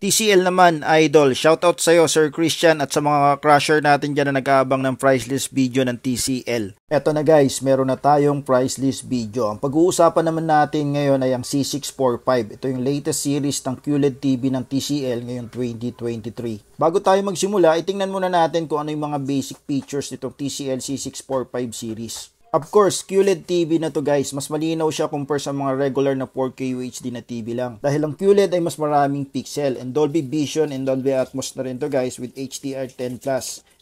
TCL naman, idol. Shoutout sa'yo, Sir Christian, at sa mga crusher natin dyan na nag-aabang ng price list video ng TCL. Eto na guys, meron na tayong price list video. Ang pag-uusapan naman natin ngayon ay ang C645. Ito yung latest series ng QLED TV ng TCL ngayong 2023. Bago tayo magsimula, itingnan muna natin kung ano yung mga basic features nitong TCL C645 series. Of course, QLED TV na to guys, mas malinaw siya compare sa mga regular na 4K UHD na TV lang. Dahil ang QLED ay mas maraming pixel and Dolby Vision and Dolby Atmos na rin to guys with HDR10+.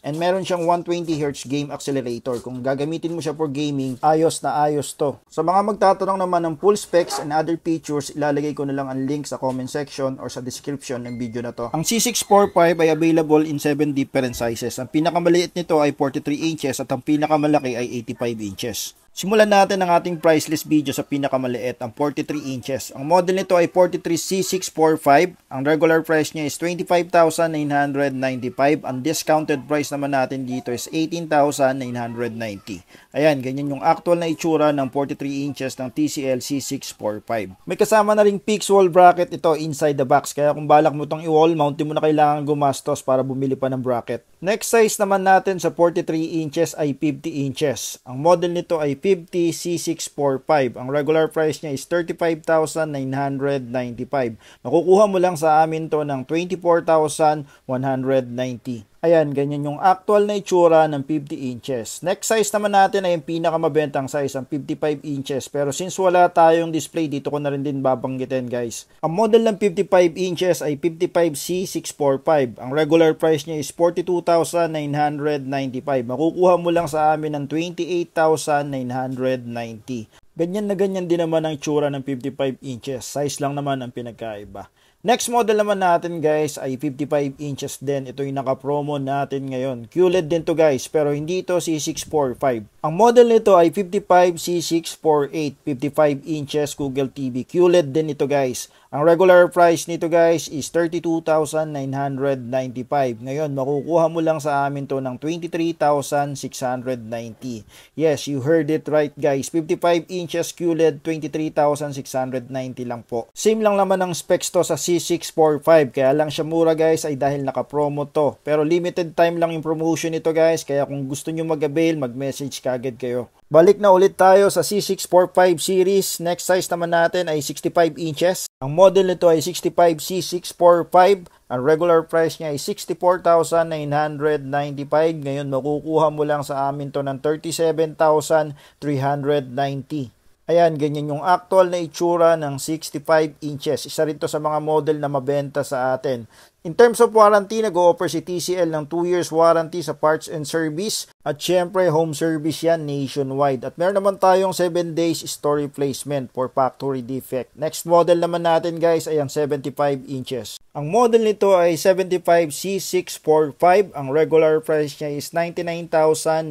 And meron siyang 120Hz game accelerator. Kung gagamitin mo siya for gaming, ayos na ayos to. Sa mga magtatanong naman ng full specs and other features, ilalagay ko na lang ang link sa comment section or sa description ng video na to. Ang C645 ay available in 7 different sizes. Ang pinakamaliit nito ay 43 inches at ang pinakamalaki ay 85 inches. Simulan natin ang ating price list video sa pinakamaliit, ang 43 inches. Ang model nito ay 43C645. Ang regular price niya is 25,995. Ang discounted price naman natin dito is 18,990. Ayan, ganyan yung actual na itsura ng 43 inches ng TCL C645. May kasama na ring fixed wall bracket ito inside the box. Kaya kung balak mo itong i-wall mount, di mo na kailangan gumastos para bumili pa ng bracket. Next size naman natin sa 43 inches ay 50 inches. Ang model nito ay 50C645. Ang regular price niya is 35,995. Makukuha mo lang sa amin to ng 24,190. Ayan, ganyan yung actual na itsura ng 50 inches. Next size naman natin ay yung pinakamabentang size, ang 55 inches. Pero since wala tayong display, dito ko na rin din babanggitin guys. Ang model ng 55 inches ay 55C645. Ang regular price niya is 42,995. Makukuha mo lang sa amin ng 28,990. Ganyan na ganyan din naman ang itsura ng 55 inches. Size lang naman ang pinagkaiba. Next model naman natin guys ay 55 inches din. Ito yung naka-promo natin ngayon. QLED din to guys, pero hindi ito C645. Ang model nito ay 55C648. 55 inches Google TV. QLED din ito guys. Ang regular price nito guys is 32,995. Ngayon, makukuha mo lang sa amin to ng 23,690. Yes, you heard it right guys. 55 inches QLED, 23,690 lang po. Same lang naman ang specs to sa C645. Kaya lang siya mura guys ay dahil naka-promo to. Pero limited time lang yung promotion nito guys. Kaya kung gusto nyo mag-avail, mag-message kagad kayo. Balik na ulit tayo sa C645 series. Next size naman natin ay 65 inches. Ang model nito ay 65C645. Ang regular price niya ay 64,995. Ngayon makukuha mo lang sa amin to ng 37,390. Ayan, ganyan yung actual na itsura ng 65 inches. Isa rin to sa mga model na mabenta sa atin. In terms of warranty, nag-o-offer si TCL ng 2 years warranty sa parts and service. At syempre, home service yan nationwide. At meron naman tayong 7 days store replacement for factory defect. Next model naman natin guys ay ang 75 inches. Ang model nito ay 75C645. Ang regular price niya is 99,995.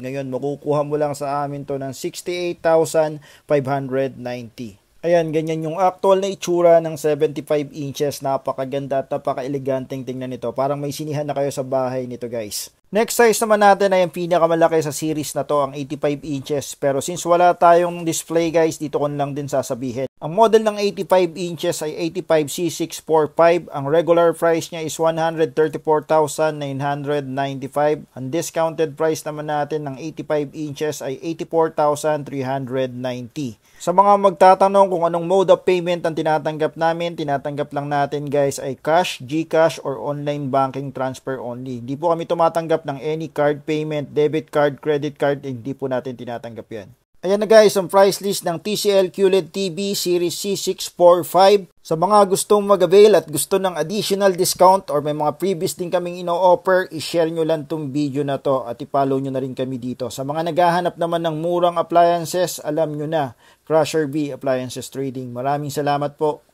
Ngayon, makukuha mo lang sa amin to ng 68,590. Ayan, ganyan yung actual na itsura ng 75 inches. Napakaganda at napaka-eleganteng tingnan nito. Parang may sinihan na kayo sa bahay nito guys. Next size naman natin ay ang pinakamalaki sa series na to, ang 85 inches. Pero since wala tayong display guys, dito ko lang din sasabihin. Ang model ng 85 inches ay 85C645. Ang regular price niya is 134,995. Ang discounted price naman natin ng 85 inches ay 84,390. Sa mga magtatanong kung anong mode of payment ang tinatanggap lang natin guys ay cash, GCash, or online banking transfer only. Hindi po kami tumatanggap ng any card payment, debit card, credit card, hindi po natin tinatanggap yan. Ayan na guys, ang price list ng TCL QLED TV Series C645. Sa mga gustong mag-avail at gusto ng additional discount or may mga previous din kaming ino-offer, i-share nyo lang tong video na to at i-follow nyo na rin kami dito. Sa mga naghahanap naman ng murang appliances, alam nyo na, Crusher B Appliances Trading. Maraming salamat po.